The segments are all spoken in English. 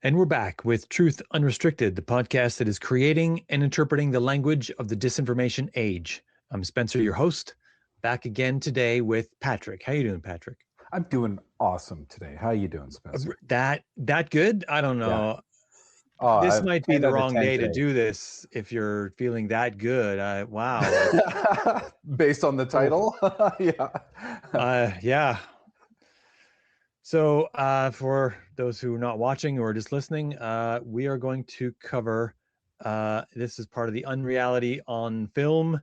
And we're back with Truth Unrestricted, the podcast that is creating and interpreting the language of the disinformation age. I'm Spencer, your host, back again today with Patrick. How you doing, Patrick? I'm doing awesome today. How you doing, Spencer? That good? I don't Yeah. know. Oh, This I'm might be 10 the out of wrong 10 day to today. do this if you're feeling that good. Wow. Based on the title? Yeah. Yeah. So for those who are not watching or just listening, we are going to cover, this is part of the Unreality on Film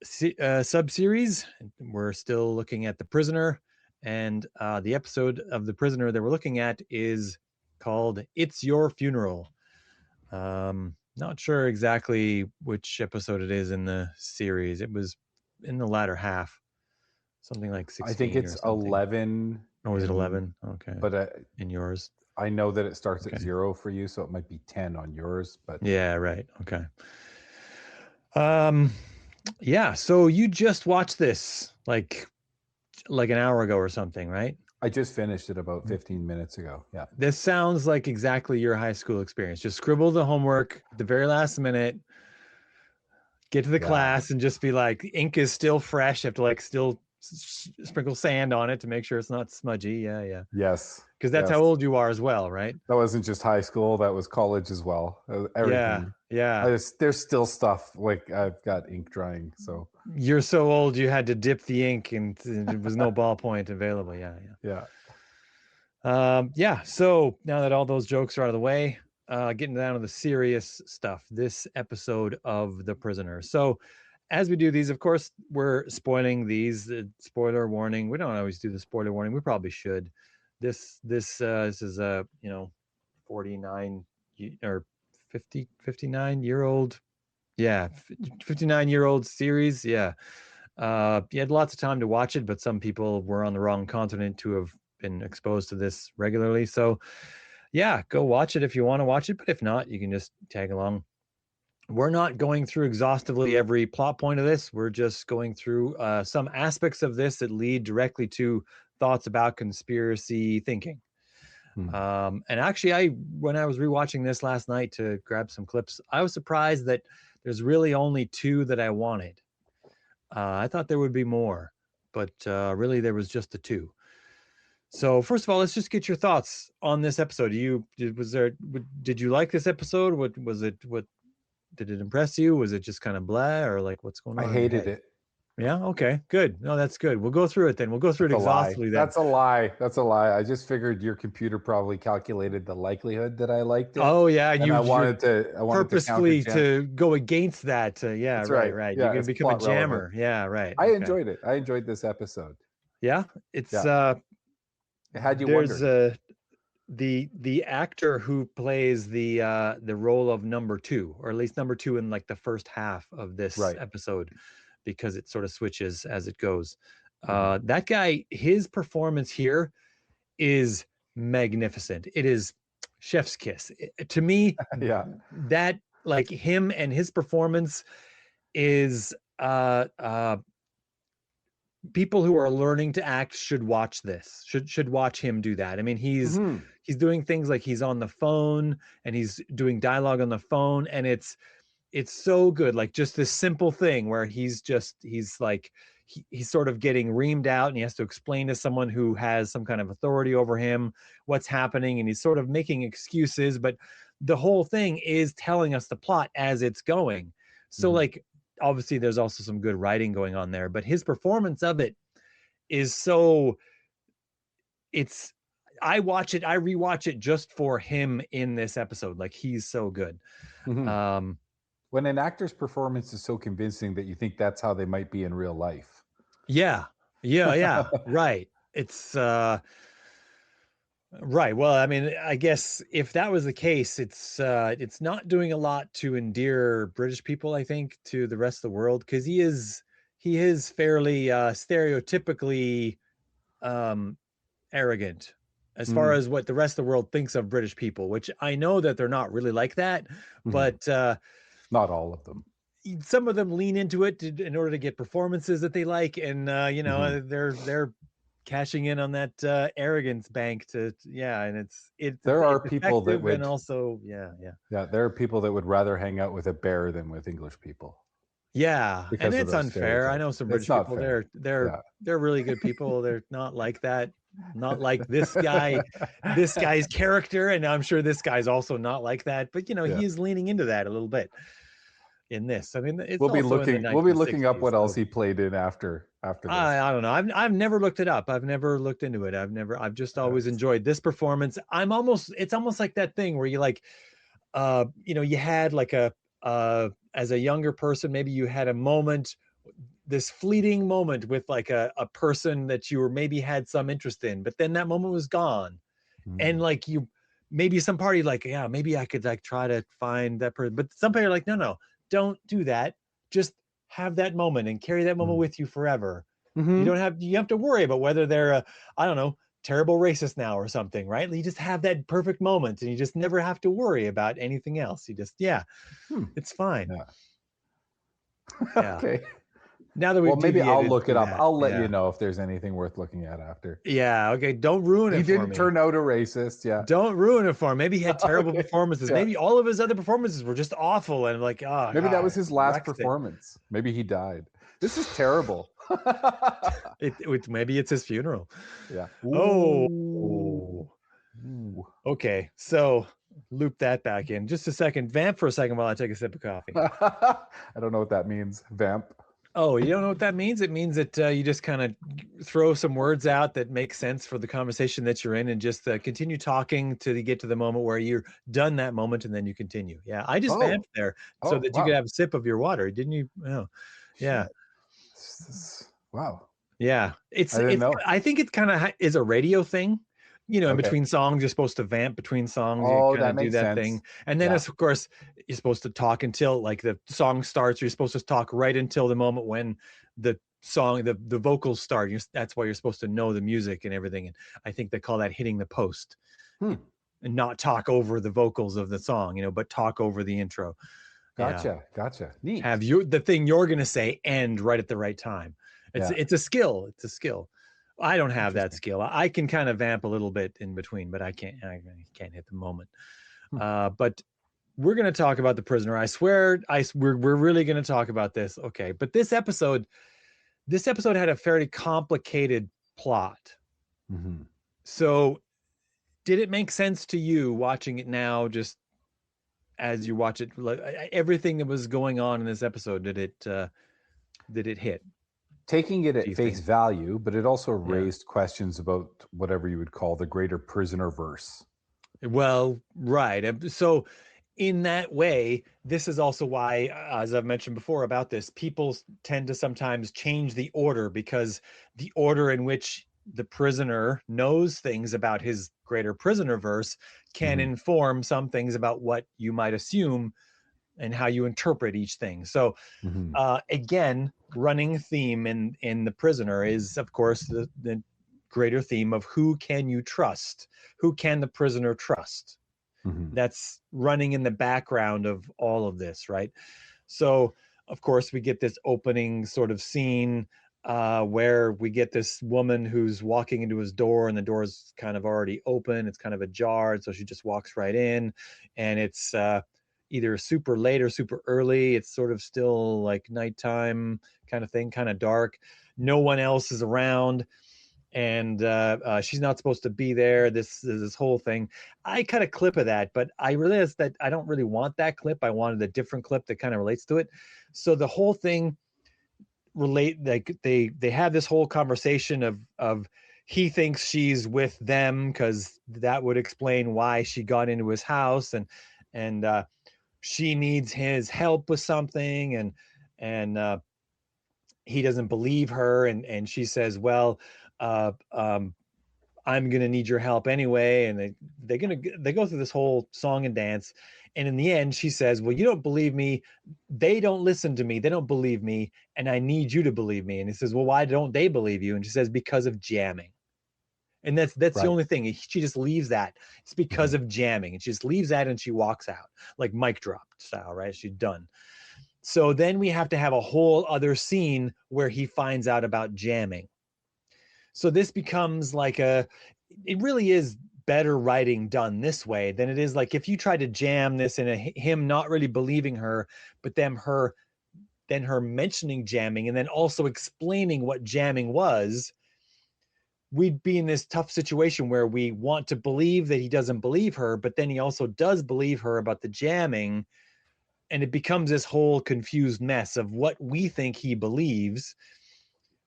sub-series. We're still looking at The Prisoner, and the episode of The Prisoner that we're looking at is called It's Your Funeral. Not sure exactly which episode it is in the series. It was in the latter half, something like I think 16 or it's something. 11. Or was it 11? Okay. But in yours? I know that it starts Okay. at 0 for you, so it might be 10 on yours. But yeah, right. Okay. Yeah. So you just watched this like an hour ago or something, right? I just finished it about 15 minutes ago. Yeah. This sounds like exactly your high school experience. Just scribble the homework at the very last minute, get to the class, and just be like, ink is still fresh. You have to like still sprinkle sand on it to make sure it's not smudgy. Yeah. Yes. Because that's how old you are as well, right? That wasn't just high school. That was college as well. Everything. Yeah. There's still stuff like I've got ink drying. So You're so old you had to dip the ink and there was no ballpoint available. Yeah. So now that all those jokes are out of the way, getting down to the serious stuff, this episode of The Prisoner. So as we do these, of course, we're spoiling these. Spoiler warning. We don't always do the spoiler warning. We probably should. This is a 49 or 59-year-old. Yeah, 59-year-old series. Yeah. You had lots of time to watch it, but some people were on the wrong continent to have been exposed to this regularly. So yeah, go watch it if you want to watch it, but if not, you can just tag along. We're not going through exhaustively every plot point of this. We're just going through some aspects of this that lead directly to thoughts about conspiracy thinking. And actually, when I was rewatching this last night to grab some clips, I was surprised that there's really only two that I wanted. I thought there would be more, but really there was just the two. So first of all, let's just get your thoughts on this episode. Did you like this episode? What was it? What did it impress you? Was it just kind of blah, or like what's going on? I hated it. Yeah. Okay. Good. No, that's good. We'll go through it then. We'll go through it exhaustively. That's a lie. That's a lie. I just figured your computer probably calculated the likelihood that I liked it. Oh yeah, and I wanted to purposefully to go against that. Yeah, that's right. Yeah, you're gonna become a jammer. Relevant. Yeah, right. I enjoyed it. I enjoyed this episode. Yeah, it's it had you wondering. The actor who plays the role of number two, or at least number two in like the first half of this episode, because it sort of switches as it goes. That guy, his performance here is magnificent. It is chef's kiss to me. That like him and his performance is people who are learning to act should watch this, should watch him do that. I mean, he's doing things like he's on the phone and he's doing dialogue on the phone, and it's so good. Like just this simple thing where he's sort of getting reamed out and he has to explain to someone who has some kind of authority over him what's happening, and he's sort of making excuses, but the whole thing is telling us the plot as it's going. So like obviously there's also some good writing going on there, but his performance of it is so, I rewatch it just for him in this episode. Like he's so good. When an actor's performance is so convincing that you think that's how they might be in real life. Yeah. Right. It's right. Well, I mean, I guess if that was the case, it's not doing a lot to endear British people, I think, to the rest of the world, because he is fairly stereotypically arrogant as far as what the rest of the world thinks of British people, which I know that they're not really like that, but not all of them. Some of them lean into it in order to get performances that they like, and they're cashing in on that arrogance bank and it's There are people that effective and would, also there are people that would rather hang out with a bear than with English people and because of it's those unfair. I stereotypes. know some It's British not people, fair. Yeah. they're really good people. They're not like that, not like this guy's character, and I'm sure this guy's also not like that, but Yeah. he is leaning into that a little bit in this. I mean, it's We'll be also in the looking up 1960s, what else so he played in after this. I don't know. I've never looked it up. I've never looked into it. I've just always enjoyed this performance. It's almost like that thing where you like, you had like as a younger person, maybe you had a moment, this fleeting moment with like a person that you were maybe had some interest in, but then that moment was gone. And Mm. like maybe some party like, yeah, maybe I could like try to find that person, but some people are like, no, don't do that. Just have that moment and carry that moment Mm. with you forever. Mm-hmm. You have to worry about whether they're I don't know, terrible racist now or something, right? You just have that perfect moment and you just never have to worry about anything else. You just, Hmm. it's fine. Yeah. Yeah. Okay. Now that we've Well, maybe I'll deviated look it through up. that. I'll let you Yeah. know if there's anything worth looking at after. Yeah. Okay. Don't ruin He it for didn't me. turn out a racist. Yeah. Don't ruin it for him. Maybe he had terrible Okay. performances. Yeah. Maybe all of his other performances were just awful and like, oh Maybe that was God, his last wrecked it. performance. Maybe he died. This is terrible. Maybe it's his funeral. Yeah. Oh. Ooh. Ooh. Okay. So loop that back in. Just a second. Vamp for a second while I take a sip of coffee. I don't know what that means. Vamp. Oh, you don't know what that means? It means that you just kind of throw some words out that make sense for the conversation that you're in and just continue talking till you get to the moment where you're done that moment and then you continue. Yeah, I just Oh. vamped there so Oh, that you could wow. have a sip of your water, didn't you? Oh, yeah. Shit. Wow. Yeah. I didn't know. I think it kind of is a radio thing. In Okay. between songs, you're supposed to vamp between songs. You Oh, kind that of do makes that sense. thing. And then, Yeah. of course, you're supposed to talk until like the song starts. You're supposed to talk right until the moment when the vocals start. That's why you're supposed to know the music and everything. And I think they call that hitting the post Hmm. and not talk over the vocals of the song, but talk over the intro. Yeah. Gotcha. Neat. Have the thing you're going to say end right at the right time. Yeah. It's a skill. It's a skill. I don't have that Interesting. skill. I can kind of vamp a little bit in between, but I can't hit the moment. But we're going to talk about The Prisoner. I swear we're really going to talk about this. Okay. But this episode had a fairly complicated plot. Mm-hmm. So did it make sense to you watching it now, just as you watch it, like everything that was going on in this episode, did it hit? Taking it Do at you face think? value, but it also Yeah. raised questions about whatever you would call the greater prisoner verse. Well, right. So in that way, this is also why, as I've mentioned before about this, people tend to sometimes change the order because the order in which the prisoner knows things about his greater prisoner verse can Mm-hmm. inform some things about what you might assume and how you interpret each thing. So Mm-hmm. again, running theme in The Prisoner is, of course, the greater theme of who can you trust? Who can the prisoner trust? Mm-hmm. That's running in the background of all of this, right? So, of course, we get this opening sort of scene where we get this woman who's walking into his door, and the door's kind of already open. It's kind of ajar, so she just walks right in, and it's either super late or super early. It's sort of still like nighttime kind of thing, kind of dark. No one else is around, and she's not supposed to be there. This whole thing. I cut a clip of that, but I realized that I don't really want that clip. I wanted a different clip that kind of relates to it. So the whole thing like they have this whole conversation of he thinks she's with them because that would explain why she got into his house, and she needs his help with something, and he doesn't believe her, and she says, well, uh, um, I'm gonna need your help anyway, and they go through this whole song and dance, and in the end, she says, "Well, you don't believe me. They don't listen to me. They don't believe me, and I need you to believe me." And he says, "Well, why don't they believe you?" And she says, "Because of jamming." And that's the Right. only thing. She just leaves that. It's because Mm-hmm. of jamming, and she just leaves that, and she walks out like mic drop style, right? She's done. So then we have to have a whole other scene where he finds out about jamming. So this becomes like it really is better writing done this way than it is like if you try to jam this in him not really believing her, but then her mentioning jamming and then also explaining what jamming was. We'd be in this tough situation where we want to believe that he doesn't believe her, but then he also does believe her about the jamming. And it becomes this whole confused mess of what we think he believes.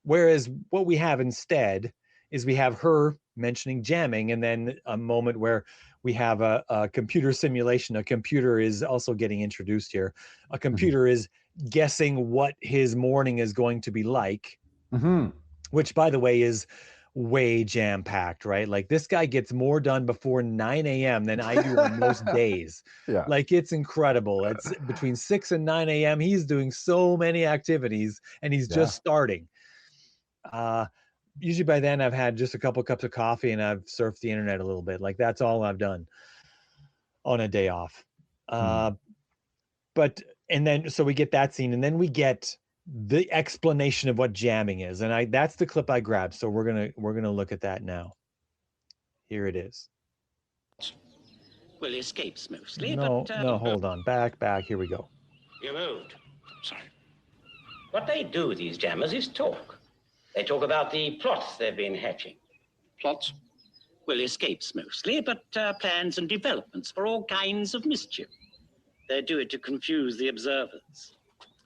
Whereas what we have instead is we have her mentioning jamming, and then a moment where we have a computer simulation. A computer is also getting introduced here. A computer is guessing what his morning is going to be like, which, by the way, is way jam-packed, right? Like this guy gets more done before 9 a.m. than I do on most days. Yeah. Like it's incredible. It's between 6 and 9 a.m. He's doing so many activities and he's just starting. Usually by then I've had just a couple cups of coffee and I've surfed the internet a little bit. Like that's all I've done on a day off. But and then so we get that scene and then we get the explanation of what jamming is, and that's the clip I grabbed. So we're gonna look at that now. Here it is. Well, escapes mostly. No, but, no, hold on, back. Here we go. You moved. Sorry. What they do, these jammers, is talk. They talk about the plots they've been hatching. Plots? Well, escapes mostly, but plans and developments for all kinds of mischief. They do it to confuse the observers.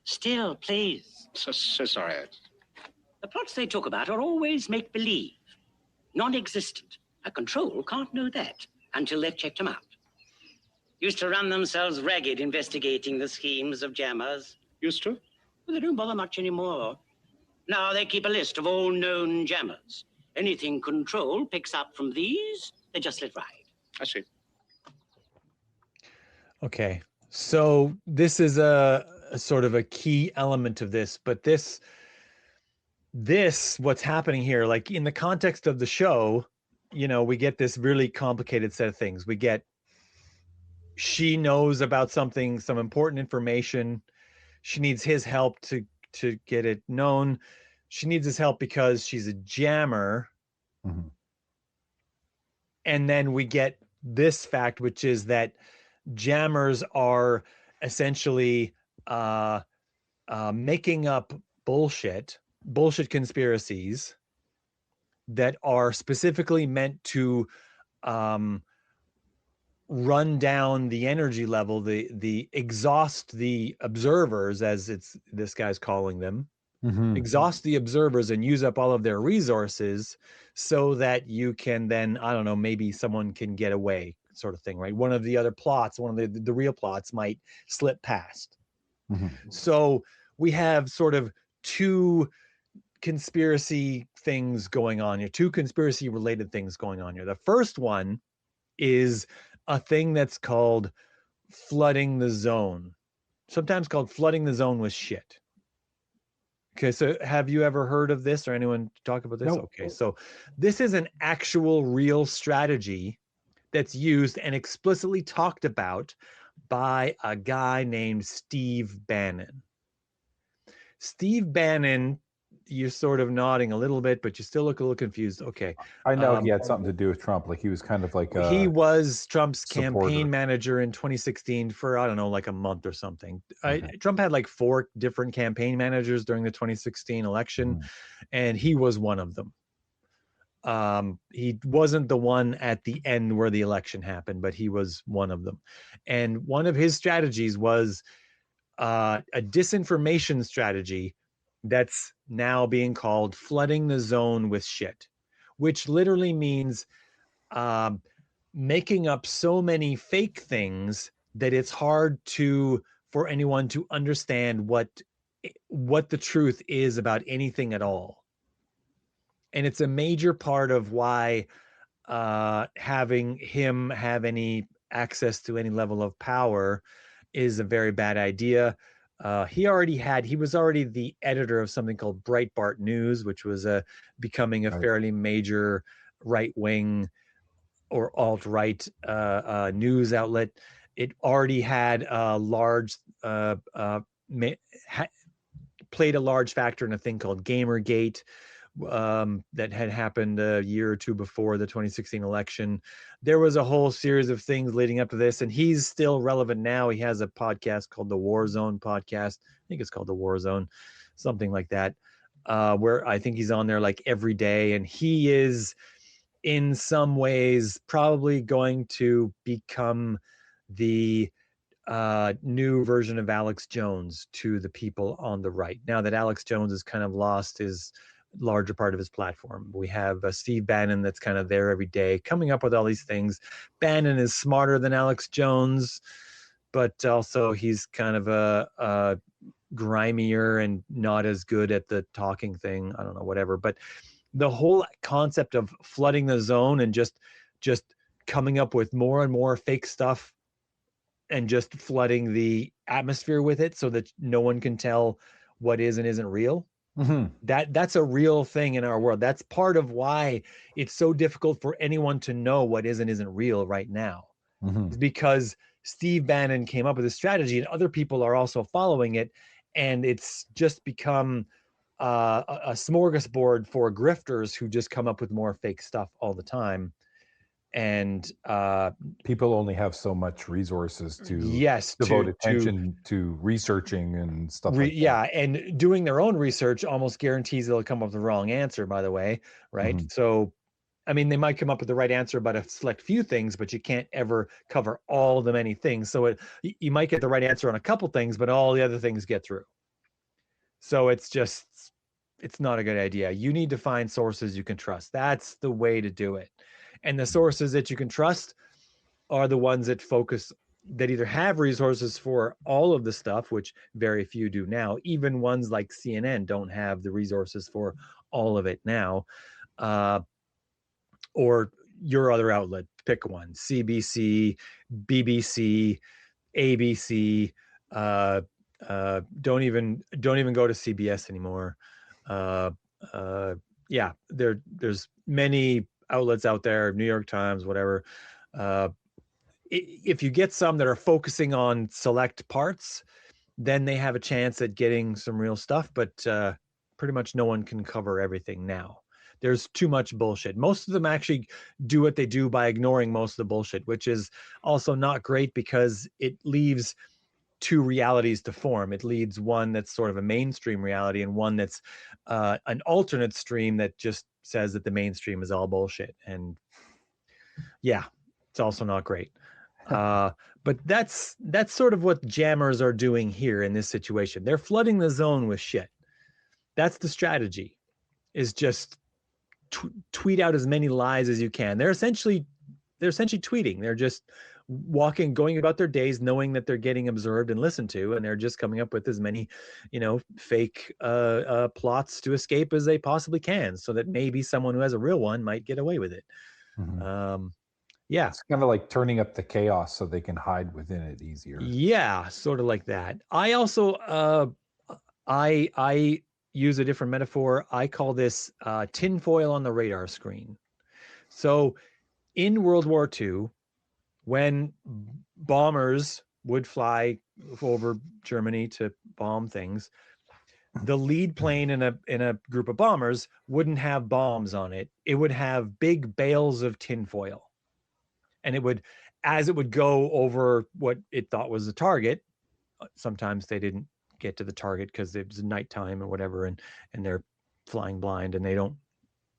Still, please. So sorry. The plots they talk about are always make-believe, non-existent. A control can't know that until they've checked them out. Used to run themselves ragged investigating the schemes of jammers. Used to? Well, they don't bother much anymore. Now they keep a list of all known jammers. Anything control picks up from these, they just let ride. I see. Okay, so this is a sort of a key element of this, but this what's happening here, like in the context of the show, you know, we get this really complicated set of things. We get she knows about something, some important information. She needs his help to get it known. She needs his help because she's a jammer. And then we get this fact, which is that jammers are essentially making up bullshit conspiracies that are specifically meant to run down the energy level, the exhaust the observers, as this guy's calling them, exhaust the observers and use up all of their resources so that you can then, I don't know, maybe someone can get away, sort of thing, right? One of the other plots, one of the real plots might slip past. So we have sort of two conspiracy things going on here, two conspiracy related things going on here. The first one is a thing that's called flooding the zone, sometimes called flooding the zone with shit. Okay, so have you ever heard of this or anyone talk about this? No. Okay, so this is an actual real strategy that's used and explicitly talked about by a guy named Steve Bannon. Steve Bannon, you're sort of nodding a little bit, but you still look a little confused. Okay. I know he had something to do with Trump. Like he was kind of like he was Trump's supporter. campaign manager in 2016 for, I don't know, like a month or something. Trump had like 4 different campaign managers during the 2016 election, and he was one of them. He wasn't the one at the end where the election happened, but he was one of them. And one of his strategies was a disinformation strategy that's now being called flooding the zone with shit, which literally means making up so many fake things that it's hard for anyone to understand what the truth is about anything at all. And it's a major part of why having him have any access to any level of power is a very bad idea. He was already the editor of something called Breitbart News, which was becoming a fairly major right-wing or alt-right news outlet. It already had a large played a large factor in a thing called Gamergate, that had happened a year or two before the 2016 election. There was a whole series of things leading up to this, and he's still relevant now. He has a podcast called the War Zone podcast. I think it's called the War Zone, something like that, where I think he's on there like every day, and he is in some ways probably going to become the new version of Alex Jones to the people on the right. Now that Alex Jones has kind of lost his larger part of his platform, we have Steve Bannon that's kind of there every day coming up with all these things. Bannon is smarter than Alex Jones, but also he's kind of a grimier and not as good at the talking thing. I don't know, whatever. But the whole concept of flooding the zone and just coming up with more and more fake stuff and just flooding the atmosphere with it so that no one can tell what is and isn't real. Mm-hmm. That's a real thing in our world. That's part of why it's so difficult for anyone to know what is and isn't real right now. Mm-hmm. It's because Steve Bannon came up with a strategy and other people are also following it. And it's just become a smorgasbord for grifters who just come up with more fake stuff all the time. And people only have so much resources to yes, devote attention to researching and stuff like that. Yeah, and doing their own research almost guarantees they'll come up with the wrong answer, by the way, right? Mm-hmm. So, I mean, they might come up with the right answer about a select few things, but you can't ever cover all the many things. So you might get the right answer on a couple things, but all the other things get through. So it's not a good idea. You need to find sources you can trust. That's the way to do it. And the sources that you can trust are the ones that focus, that either have resources for all of the stuff, which very few do now. Even ones like CNN don't have the resources for all of it now. Or your other outlet, pick one: CBC, BBC, ABC. Don't even go to CBS anymore. Yeah, there's many outlets out there, New York Times, whatever. If you get some that are focusing on select parts, then they have a chance at getting some real stuff, but pretty much no one can cover everything now. There's too much bullshit. Most of them actually do what they do by ignoring most of the bullshit, which is also not great because it leaves two realities to form. It leads one that's sort of a mainstream reality and one that's an alternate stream that just says that the mainstream is all bullshit. And yeah, it's also not great. But that's sort of what jammers are doing here in this situation. They're flooding the zone with shit. That's the strategy, is just tweet out as many lies as you can. They're essentially tweeting. They're just going about their days knowing that they're getting observed and listened to, and they're just coming up with as many, fake plots to escape as they possibly can, so that maybe someone who has a real one might get away with it. Mm-hmm. Yeah. It's kind of like turning up the chaos so they can hide within it easier. Yeah, sort of like that. I also, I use a different metaphor. I call this tinfoil on the radar screen. So in World War II, when bombers would fly over Germany to bomb things, the lead plane in a group of bombers wouldn't have bombs on it. It would have big bales of tinfoil. And as it would go over what it thought was the target, sometimes they didn't get to the target because it was nighttime or whatever, and they're flying blind and they don't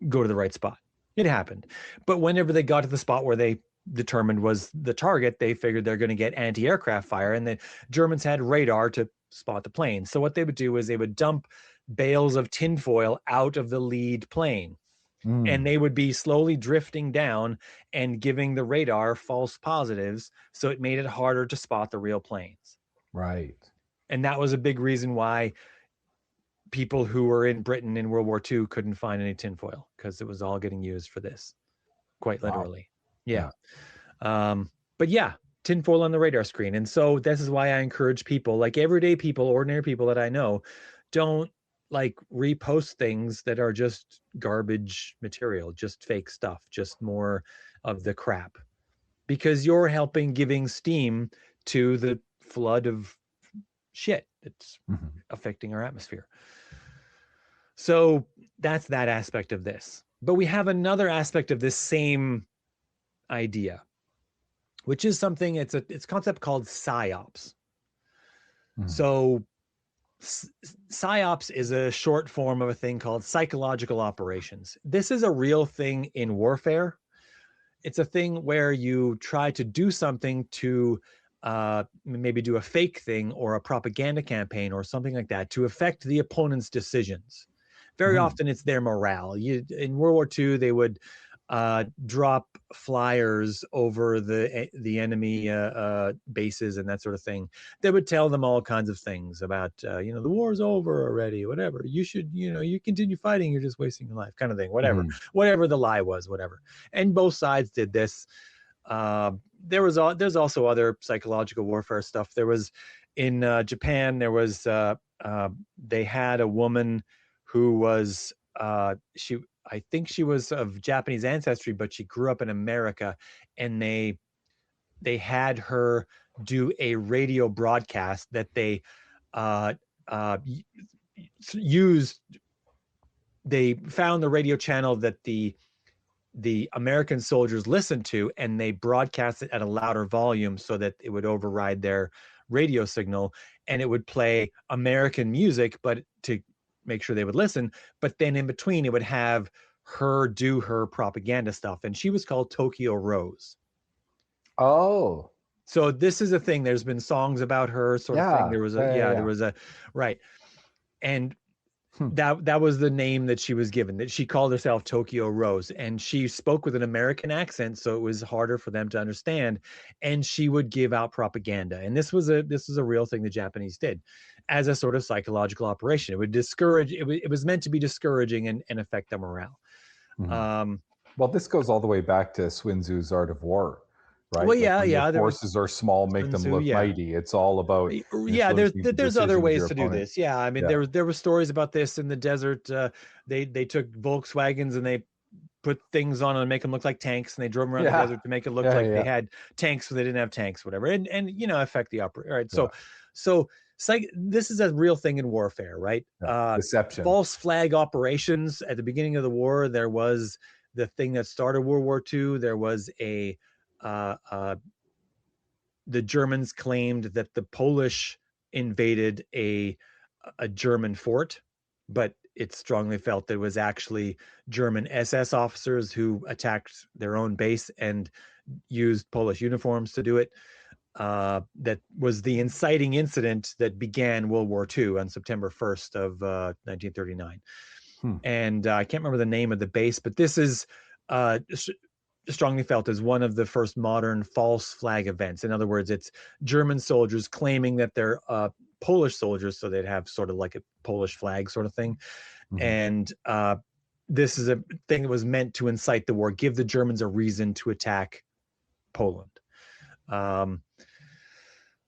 go to the right spot. It happened. But whenever they got to the spot where they determined was the target, they figured they're going to get anti-aircraft fire, and the Germans had radar to spot the plane. So what they would do is they would dump bales of tinfoil out of the lead plane. And they would be slowly drifting down and giving the radar false positives. So it made it harder to spot the real planes. Right. And that was a big reason why people who were in Britain in World War II couldn't find any tinfoil, because it was all getting used for this, quite literally. Wow. Yeah. But yeah, tinfoil on the radar screen. And so this is why I encourage people, like everyday people, ordinary people that I know, don't like repost things that are just garbage material, just fake stuff, just more of the crap, because you're giving steam to the flood of shit that's affecting our atmosphere. So that's that aspect of this. But we have another aspect of this same idea, which is something, it's a concept called psyops. So psyops is a short form of a thing called psychological operations. This is a real thing in warfare. It's a thing where you try to do something to maybe do a fake thing or a propaganda campaign or something like that to affect the opponent's decisions. Very often it's their morale. In World War II, they would drop flyers over the enemy bases and that sort of thing. They would tell them all kinds of things about, the war's over already, whatever. You should, you continue fighting. You're just wasting your life, kind of thing. Whatever the lie was, whatever. And both sides did this. There's also other psychological warfare stuff. There was in Japan. There was they had a woman who was I think she was of Japanese ancestry, but she grew up in America, and they had her do a radio broadcast that they used. They found the radio channel that the American soldiers listened to, and they broadcast it at a louder volume so that it would override their radio signal, and it would play American music, but to make sure they would listen. But then in between, it would have her do her propaganda stuff, and she was called Tokyo Rose. Oh, so this is a thing. There's been songs about her, sort of thing. There was there was a right, and that was the name that she was given. That she called herself Tokyo Rose, and she spoke with an American accent, so it was harder for them to understand. And she would give out propaganda, and this was a real thing the Japanese did as a sort of psychological operation. It would discourage. It was meant to be discouraging and affect the morale. Well, this goes all the way back to Sun Tzu's Art of War, right? Well, yeah. Your forces are small, make them look mighty. It's all about there's other ways to do this. Yeah, I mean, Yeah. there were stories about this in the desert. They took Volkswagens and they put things on and make them look like tanks, and they drove them around the desert to make it look like they had tanks, when they didn't have tanks, whatever, and affect the opera. All right, so this is a real thing in warfare, right? Deception. False flag operations. At the beginning of the war, there was the thing that started World War II. There was the Germans claimed that the Polish invaded a German fort, but it's strongly felt that it was actually German SS officers who attacked their own base and used Polish uniforms to do it. That was the inciting incident that began World War II on September 1st of 1939. And I can't remember the name of the base, but this is strongly felt as one of the first modern false flag events. In other words, it's German soldiers claiming that they're Polish soldiers, so they'd have sort of like a Polish flag sort of thing. And this is a thing that was meant to incite the war, give the Germans a reason to attack Poland.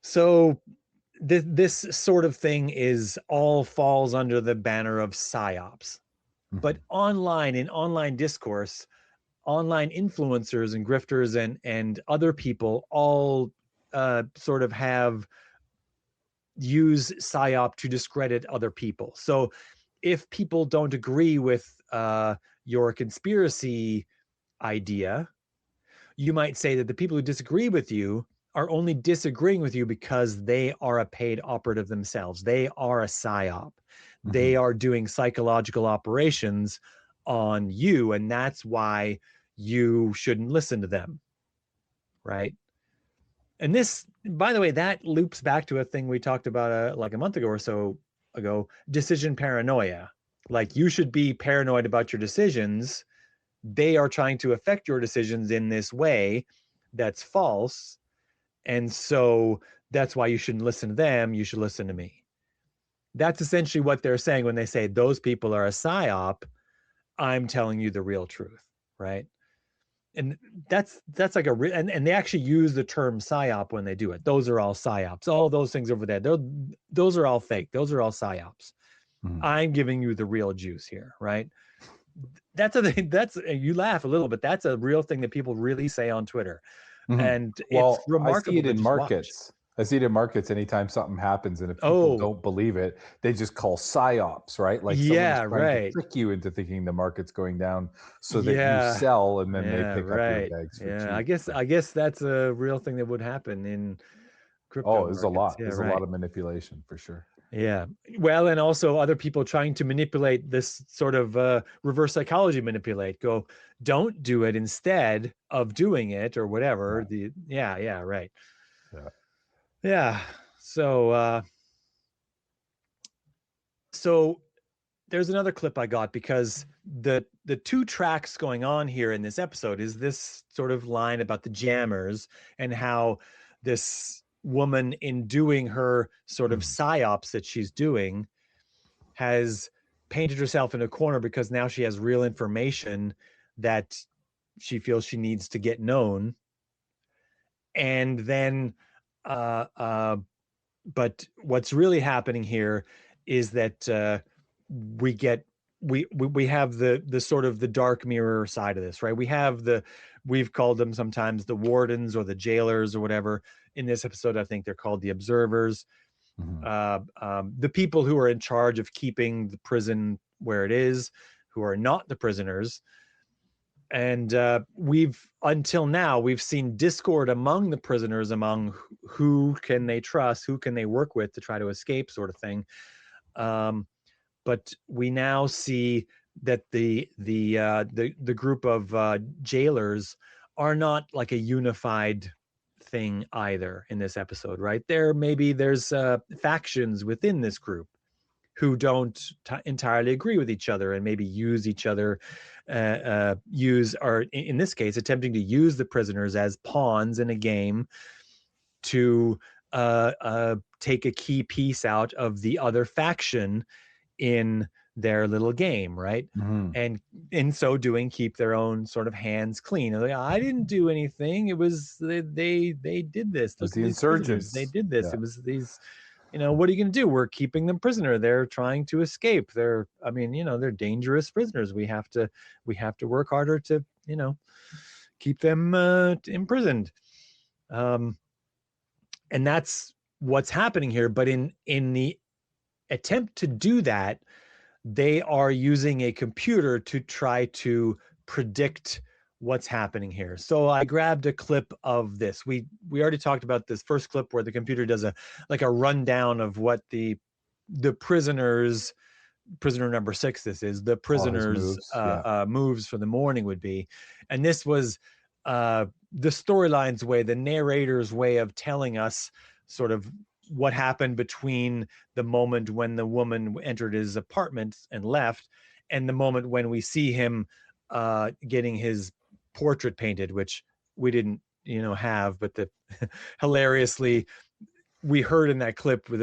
So this sort of thing all falls under the banner of psyops. But in online discourse, online influencers and grifters and other people all sort of use psyop to discredit other people. So if people don't agree with your conspiracy idea, you might say that the people who disagree with you are only disagreeing with you because they are a paid operative themselves. They are a psyop. They are doing psychological operations on you, and that's why you shouldn't listen to them, right? And this, by the way, that loops back to a thing we talked about like a month ago or so ago, decision paranoia. Like, you should be paranoid about your decisions. They are trying to affect your decisions in this way that's false. And so that's why you shouldn't listen to them. You should listen to me. That's essentially what they're saying when they say those people are a psyop. I'm telling you the real truth, right? And that's like and they actually use the term psyop when they do it. Those are all psyops. All those things over there, those are all fake. Those are all psyops. I'm giving you the real juice here, right? That's a thing. You laugh a little, but that's a real thing that people really say on Twitter. And it's remarkable. I see it in markets. I see it in markets anytime something happens and if people don't believe it, they just call psyops, right? Like someone's Yeah, trying to right. trick you into thinking the market's going down so that you Yeah. sell and then they Yeah, pick up your right. bags for Yeah, cheap. I guess that's a real thing that would happen in crypto Oh, there's a markets. lot. Yeah, There's a right. lot of manipulation for sure. Yeah. Well, and also other people trying to manipulate this sort of reverse psychology manipulate. Go, don't do it instead of doing it or whatever. Yeah, right. Yeah. Yeah. So there's another clip I got because the two tracks going on here in this episode is this sort of line about the jammers and how this woman, in doing her sort of psyops that she's doing, has painted herself in a corner because now she has real information that she feels she needs to get known. And then but what's really happening here is that we get we have the sort of the dark mirror side of this, right? We've called them sometimes the wardens or the jailers or whatever. In this episode, I think they're called the observers. The people who are in charge of keeping the prison where it is, who are not the prisoners. And until now, we've seen discord among the prisoners, among who can they trust, who can they work with to try to escape, sort of thing. But we now see that the group of jailers are not like a unified thing either in this episode, right? There's factions within this group who don't entirely agree with each other and maybe use each other, or in this case, attempting to use the prisoners as pawns in a game to take a key piece out of the other faction in their little game, right? And in so doing, keep their own sort of hands clean. Like, I didn't do anything. It was they did this. It was Look the at these prisoners. insurgents. They did this. Yeah. It was these. What are you going to do? We're keeping them prisoner. They're trying to escape. They're dangerous prisoners. We have to work harder to, keep them imprisoned. And that's what's happening here. But in the attempt to do that, they are using a computer to try to predict what's happening here. So I grabbed a clip of this. We already talked about this first clip where the computer does a rundown of what the prisoners, prisoner number 6, this is the prisoners moves for the morning would be. And this was the storyline's way, the narrator's way of telling us sort of what happened between the moment when the woman entered his apartment and left and the moment when we see him getting his portrait painted, which we didn't have, but hilariously we heard in that clip with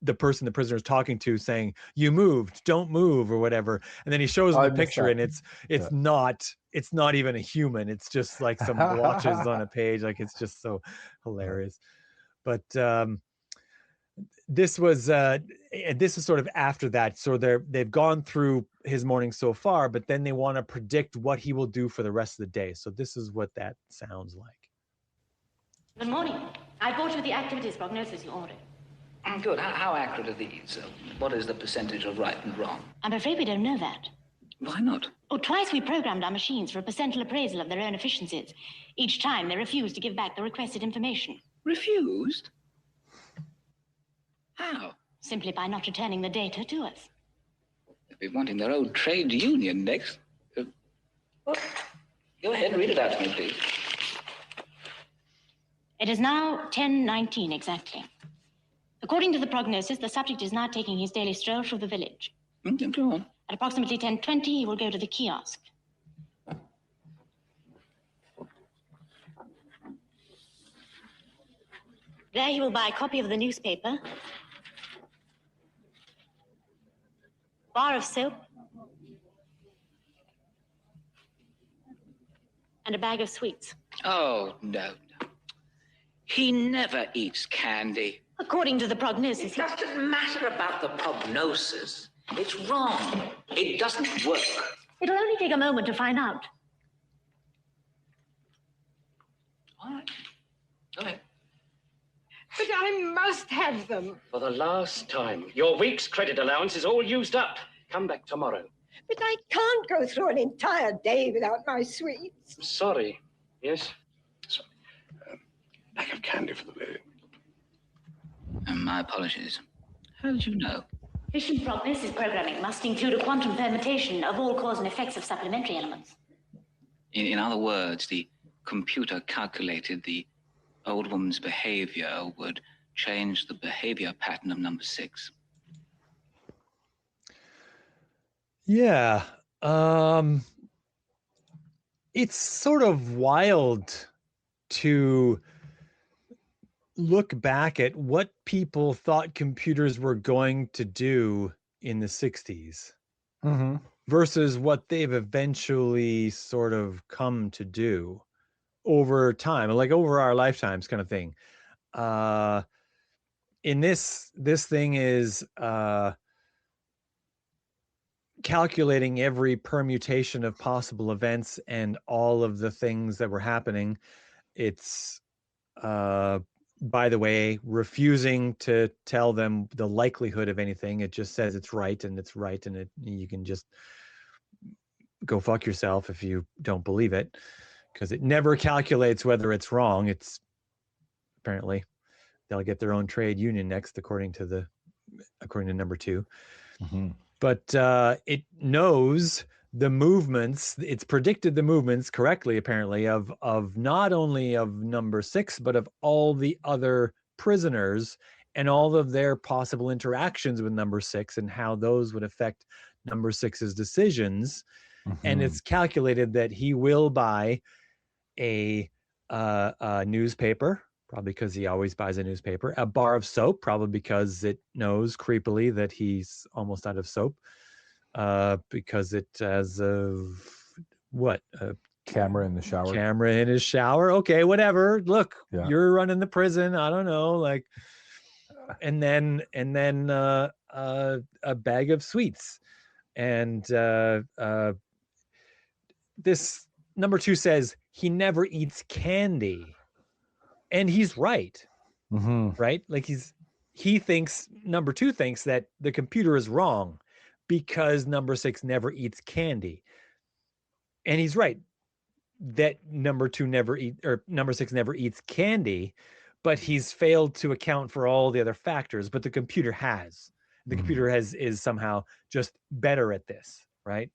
the person the prisoner is talking to saying, "You moved, don't move," or whatever, and then he shows him the picture and it's not even a human. It's just like some blotches on a page. Like, it's just so hilarious. But this is sort of after that. So they've gone through his morning so far, but then they want to predict what he will do for the rest of the day. So this is what that sounds like. Good morning. I brought you the activities prognosis you ordered. Good. How accurate are these? What is the percentage of right and wrong? I'm afraid we don't know that. Why not? Oh, twice we programmed our machines for a percentile appraisal of their own efficiencies. Each time they refused to give back the requested information. Refused? How? Simply by not returning the data to us. They'll be wanting their old trade union next. Well, go ahead and read it out to me, please. It is now 10:19 exactly. According to the prognosis, the subject is now taking his daily stroll through the village. Go on. At approximately 10:20, he will go to the kiosk. There he will buy a copy of the newspaper, bar of soap, and a bag of sweets. Oh, no. He never eats candy. According to the prognosis, It doesn't matter about the prognosis. It's wrong. It doesn't work. It'll only take a moment to find out. All right. Go ahead. But I must have them. For the last time, your week's credit allowance is all used up. Come back tomorrow. But I can't go through an entire day without my sweets. I'm sorry. Yes? Sorry. Pack of candy for the lady. My apologies. How did you know? Efficient prognosis programming must include a quantum permutation of all cause and effects of supplementary elements. In other words, the computer calculated the old woman's behavior would change the behavior pattern of number 6. Yeah. It's sort of wild to look back at what people thought computers were going to do in the 60s versus what they've eventually sort of come to do over time, like over our lifetimes kind of thing. In this thing is calculating every permutation of possible events and all of the things that were happening. It's by the way, refusing to tell them the likelihood of anything. It just says it's right, and you can just go fuck yourself if you don't believe it, because it never calculates whether it's wrong. It's apparently they'll get their own trade union next, according to number 2. But it knows the movements. It's predicted the movements correctly, apparently, of not only of number 6, but of all the other prisoners and all of their possible interactions with number 6 and how those would affect number 6's decisions. And it's calculated that he will buy a newspaper, probably because he always buys a newspaper, a bar of soap, probably because it knows creepily that he's almost out of soap, because it has a camera in the shower. Camera in his shower. Okay, whatever. Look, you're running the prison. I don't know, like, and then a bag of sweets, and this number 2 says he never eats candy. And he's right, right? Like number 2 thinks that the computer is wrong because number 6 never eats candy. And he's right that number 6 never eats candy, but he's failed to account for all the other factors. But the computer has. The computer is somehow just better at this, right?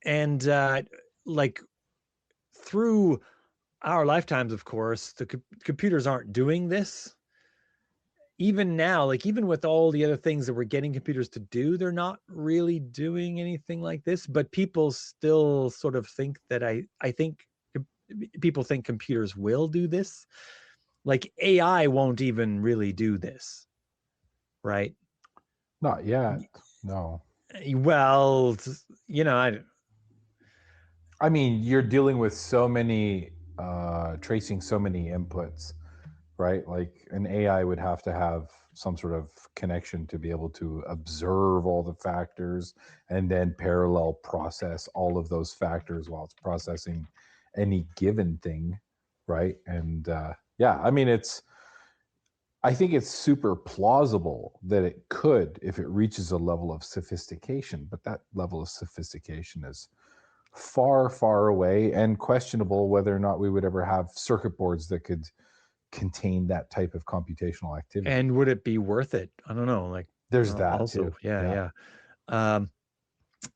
And like through our lifetimes, of course, the computers aren't doing this. Even now, like even with all the other things that we're getting computers to do, they're not really doing anything like this. But people still sort of think that I think people think computers will do this. Like AI won't even really do this, right? Not yet. No. Well, I mean, you're dealing with so many tracing so many inputs, right? Like an AI would have to have some sort of connection to be able to observe all the factors and then parallel process all of those factors while it's processing any given thing, right? And I mean, I think it's super plausible that it could if it reaches a level of sophistication, but that level of sophistication is far, far away, and questionable whether or not we would ever have circuit boards that could contain that type of computational activity. And would it be worth it? I don't know. Like there's that also, too. Yeah.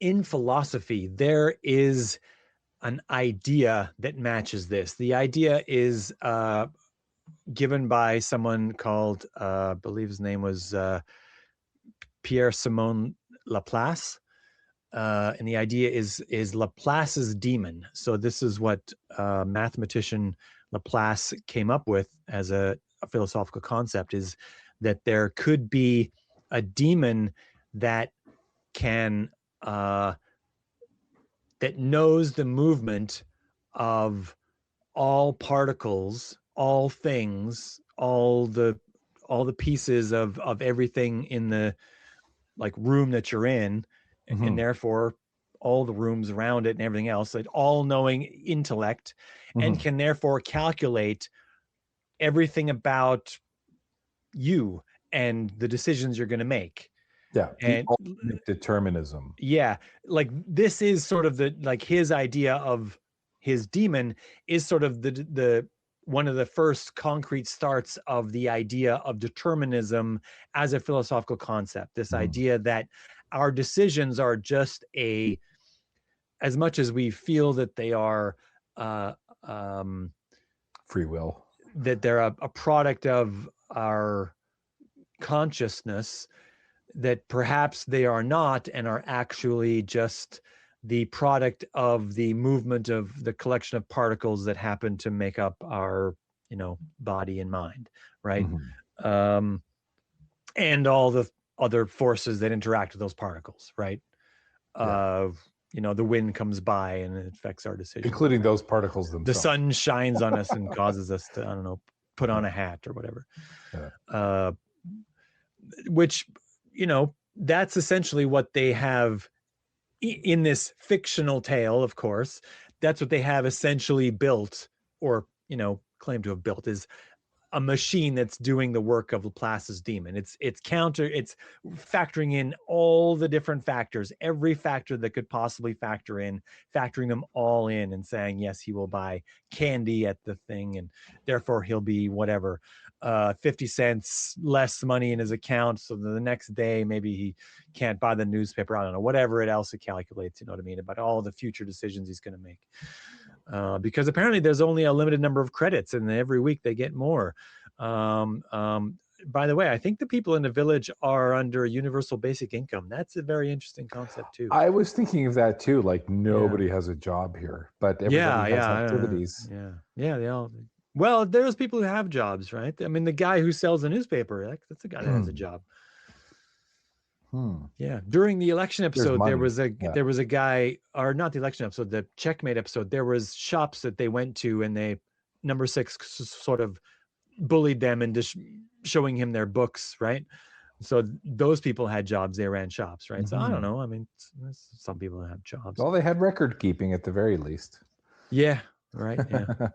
In philosophy, there is an idea that matches this. The idea is given by someone called, I believe his name was Pierre-Simon Laplace. And the idea is Laplace's demon. So this is what mathematician Laplace came up with as a philosophical concept, is that there could be a demon that can that knows the movement of all particles, all things, all the pieces of everything in the like room that you're in, and therefore all the rooms around it and everything else, like all knowing intellect, and can therefore calculate everything about you and the decisions you're going to make. Yeah, and the ultimate determinism. yeah, like this is sort of the, like his idea of his demon is sort of the one of the first concrete starts of the idea of determinism as a philosophical concept. This idea that our decisions are just as much as we feel that they are free will, that they're a product of our consciousness, that perhaps they are not and are actually just the product of the movement of the collection of particles that happen to make up our, body and mind, right? And all the other forces that interact with those particles, right? The wind comes by and it affects our decisions, including those particles the themselves. sun shines on us and causes us to, I don't know, put on a hat or whatever. Which, that's essentially what they have in this fictional tale. Of course, that's what they have essentially built, or claim to have built, is a machine that's doing the work of Laplace's demon. It's factoring in all the different factors, every factor that could possibly factor in, factoring them all in and saying, yes, he will buy candy at the thing and therefore he'll be whatever, 50 cents less money in his account. So the next day, maybe he can't buy the newspaper. I don't know, whatever else it calculates, you know what I mean? About all the future decisions he's going to make. Because apparently there's only a limited number of credits and every week they get more. By the way, I think the people in the village are under universal basic income. That's a very interesting concept too. I was thinking of that too. Like nobody has a job here, but everybody has activities. Yeah, they all. Well, there's people who have jobs, right? I mean, the guy who sells a newspaper, that's the guy that has a job. Yeah. During the election episode, there was a guy, or not the election episode, the checkmate episode. There was shops that they went to, and number 6 sort of bullied them into showing him their books, right? So those people had jobs. They ran shops, right? So I don't know. I mean, some people have jobs. Well, they had record keeping at the very least. Yeah. Right. Yeah.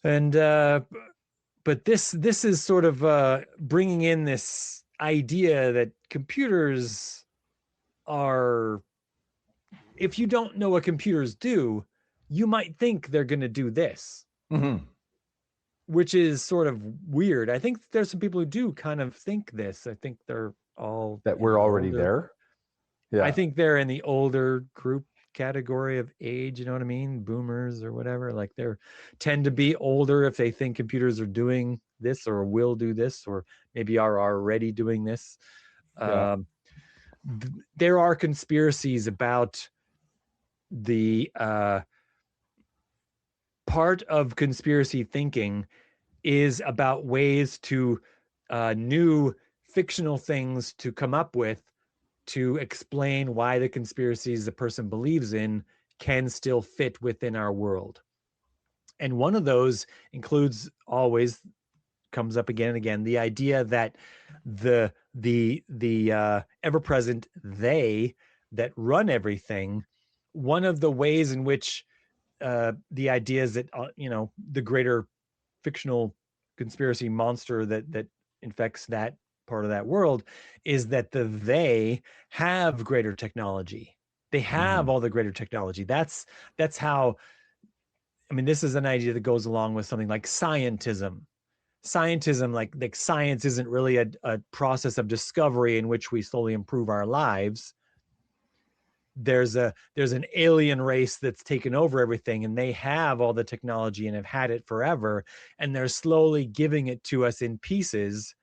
And but this is sort of bringing in this idea that computers are, if you don't know what computers do, you might think they're going to do this, which is sort of weird. I think there's some people who do kind of think this. I think they're all that we're already there. Yeah, I think they're in the older group category of age, you know what I mean? Boomers or whatever. Like they tend to be older if they think computers are doing this or will do this, or maybe are already doing this. There are conspiracies about the part of conspiracy thinking is about ways to new fictional things to come up with to explain why the conspiracies the person believes in can still fit within our world. And one of those includes, always comes up again and again, the idea that the ever-present they that run everything, one of the ways in which the idea is that the greater fictional conspiracy monster that infects that part of that world is that they have greater technology. They have all the greater technology. That's how, I mean, this is an idea that goes along with something like scientism. Scientism, like science isn't really a process of discovery in which we slowly improve our lives. There's an alien race that's taken over everything, and they have all the technology and have had it forever, and they're slowly giving it to us in pieces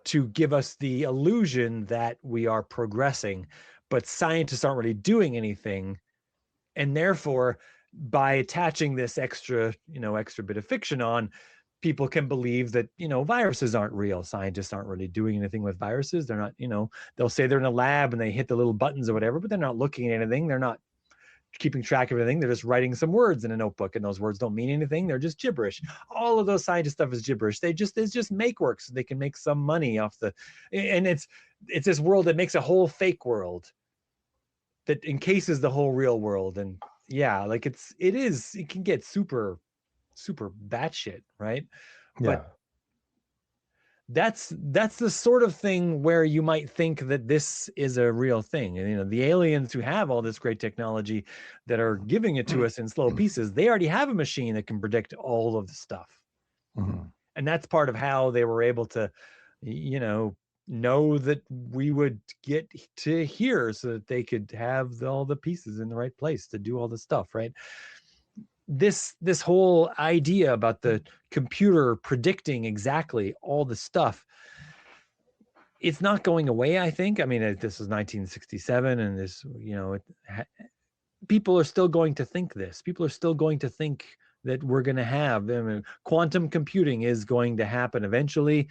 to give us the illusion that we are progressing. But scientists aren't really doing anything, and therefore by attaching this extra bit of fiction on, people can believe that, viruses aren't real. Scientists aren't really doing anything with viruses. They're not, they'll say they're in a lab and they hit the little buttons or whatever, but they're not looking at anything. They're not keeping track of anything. They're just writing some words in a notebook, and those words don't mean anything. They're just gibberish. All of those scientist stuff is gibberish. It's just make work so they can make some money off and it's this world that makes a whole fake world that encases the whole real world. And yeah, like it can get super super batshit, right? Yeah. But that's the sort of thing where you might think that this is a real thing. And, you know, the aliens who have all this great technology that are giving it to us in slow pieces, they already have a machine that can predict all of the stuff. And that's part of how they were able to, you know that we would get to here so that they could have all the pieces in the right place to do all the stuff, right? This whole idea about the computer predicting exactly all the stuff, it's not going away, I think. I mean, this was 1967, and this, people are still going to think this. People are still going to think that we're going to have, I mean, quantum computing is going to happen eventually.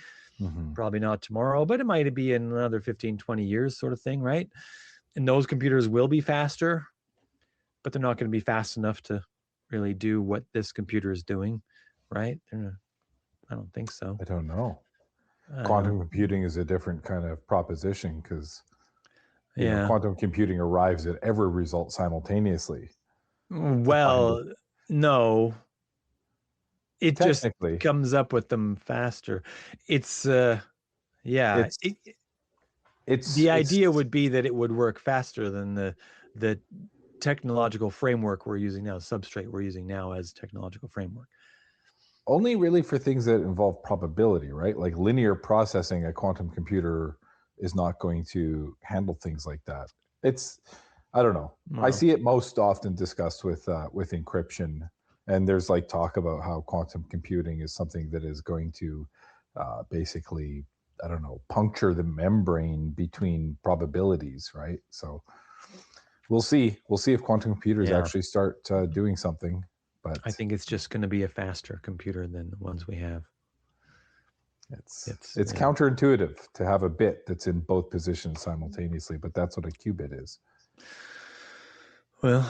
Probably not tomorrow, but it might be in another 15, 20 years sort of thing, right? And those computers will be faster, but they're not going to be fast enough to really do what this computer is doing, right? I don't think so. I don't know. Quantum computing is a different kind of proposition because quantum computing arrives at every result simultaneously. Well, no. It just comes up with them faster. It's the idea would be that it would work faster than the technological framework we're using now, substrate we're using now as technological framework. Only really for things that involve probability, right? Like linear processing, a quantum computer is not going to handle things like that. I don't know. I see it most often discussed with encryption. And there's like talk about how quantum computing is something that is going to basically, I don't know, puncture the membrane between probabilities, right? So we'll see. We'll see if quantum computers actually start doing something. But I think it's just going to be a faster computer than the ones we have. It's counterintuitive to have a bit that's in both positions simultaneously, but that's what a qubit is. Well,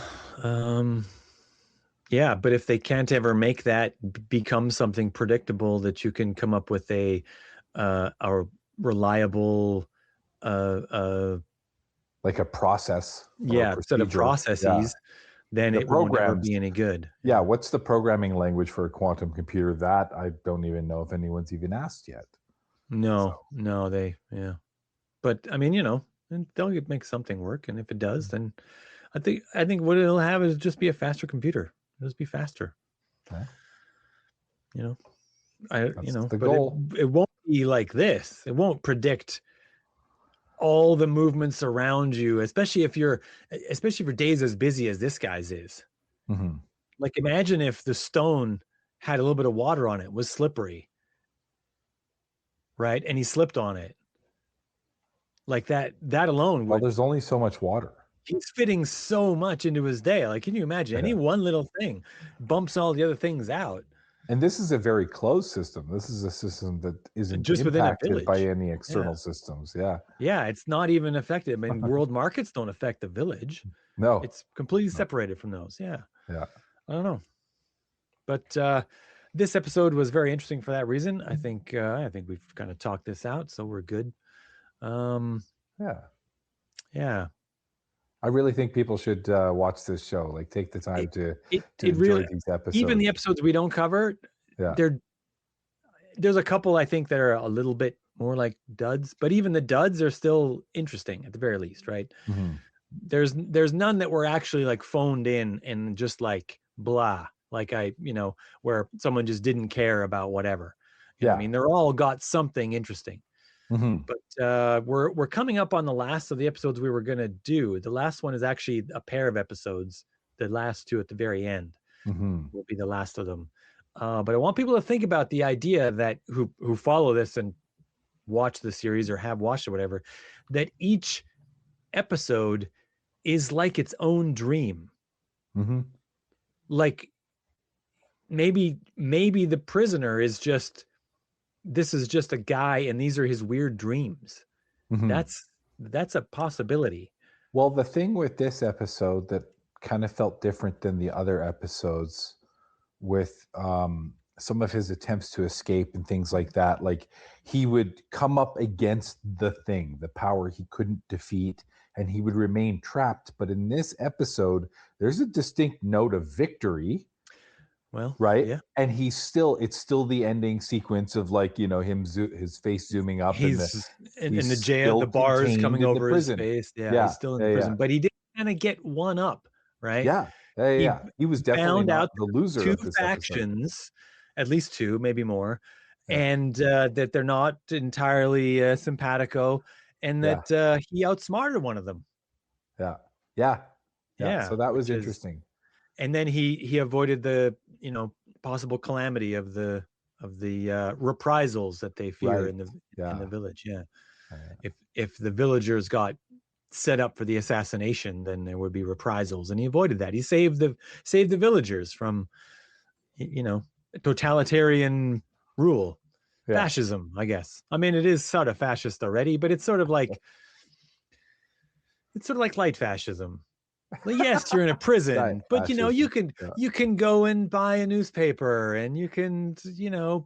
yeah, but if they can't ever make that become something predictable that you can come up with a reliable like a process, set of processes, then it won't ever be any good. Yeah, what's the programming language for a quantum computer? That I don't even know if anyone's even asked yet. No, but I mean, they'll make something work, and if it does, then I think what it'll have is just be a faster computer. It'll just be faster. Okay. The goal. It won't be like this. It won't predict all the movements around you, especially for days as busy as this guy's is. Like, imagine if the stone had a little bit of water on it, was slippery, right? And he slipped on it. Like that alone. Well, there's only so much water. He's fitting so much into his day. Like, can you imagine any one little thing bumps all the other things out? And this is a very closed system. This is a system that isn't just impacted by any external systems. Yeah, it's not even affected. I mean, world markets don't affect the village. No, it's completely separated from those. Yeah. I don't know. But this episode was very interesting for that reason. I think we've kind of talked this out, so we're good. Yeah. I really think people should watch this show. Like, take the time to enjoy really, these episodes. Even the episodes we don't cover, there's a couple I think that are a little bit more like duds, but even the duds are still interesting at the very least, right? There's none that were actually like phoned in and just like blah, like where someone just didn't care about whatever. You know what I mean, they're all got something interesting. But we're coming up on the last of the episodes we were going to do. The last one is actually a pair of episodes. The last two at the very end will be the last of them. But I want people to think about the idea that who follow this and watch the series or have watched or whatever, that each episode is like its own dream. Like maybe the prisoner is just, this is just a guy and these are his weird dreams. That's a possibility. Well, the thing with this episode that kind of felt different than the other episodes with some of his attempts to escape and things like that, like he would come up against the thing, the power he couldn't defeat, and he would remain trapped. But in this episode, there's a distinct note of victory. Well, right? yeah. And it's still the ending sequence of like, his face zooming up He's in the he's jail, still the bars contained coming in the over his prison. face. Yeah, Yeah, he's still in the yeah, prison, yeah. but he did kind of get one up, right? Yeah, yeah, He yeah. He was definitely found out not the loser two of this episode. factions, at least two, maybe more, Yeah. and that they're not entirely simpatico, and Yeah. that he outsmarted one of them. Yeah, yeah, yeah. Yeah, So that was which is- interesting. and then he avoided the possible calamity of the reprisals that they fear Right. in the Yeah. village. Yeah. Yeah. If the villagers got set up for the assassination, then there would be reprisals, and he avoided that. He saved the villagers from totalitarian rule. Yeah. Fascism, I guess. I mean, it is sort of fascist already, but it's sort of like light fascism. Well, yes, you're in a prison, Right, but you fascism, can yeah. you can go and buy a newspaper, and you can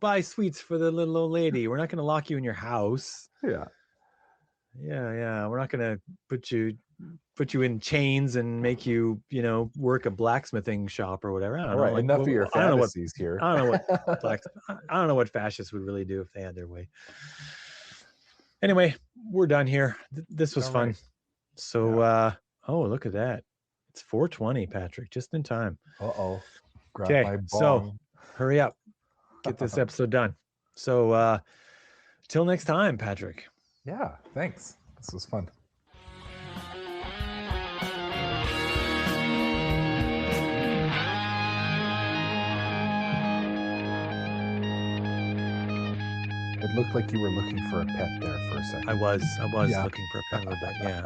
buy sweets for the little old lady. We're not going to lock you in your house. Yeah. Yeah. We're not going to put you in chains and make you work a blacksmithing shop or whatever. I don't know. Enough of your fantasies here. I don't know what fascists would really do if they had their way. Anyway, we're done here. This was fun. Right. So, oh, look at that. It's 4:20, Patrick, just in time. Uh-oh. Grab Okay, my so bong. hurry up. Get this episode done. So, till next time, Patrick. Yeah, thanks. This was fun. It looked like you were looking for a pet there for a second. I was Yeah. looking for a pet a little bit. Yeah.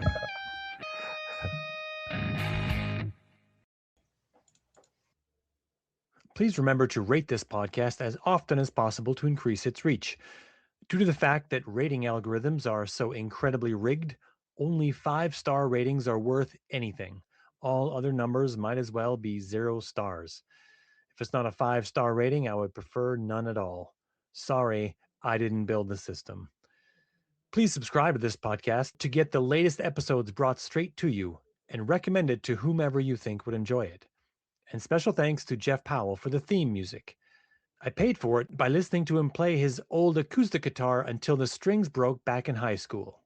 Please remember to rate this podcast as often as possible to increase its reach. Due to the fact that rating algorithms are so incredibly rigged, only 5-star ratings are worth anything. All other numbers might as well be 0 stars. If it's not a 5-star rating, I would prefer none at all. Sorry, I didn't build the system. Please subscribe to this podcast to get the latest episodes brought straight to you, and recommend it to whomever you think would enjoy it. And special thanks to Jeff Powell for the theme music. I paid for it by listening to him play his old acoustic guitar until the strings broke back in high school.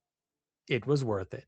It was worth it.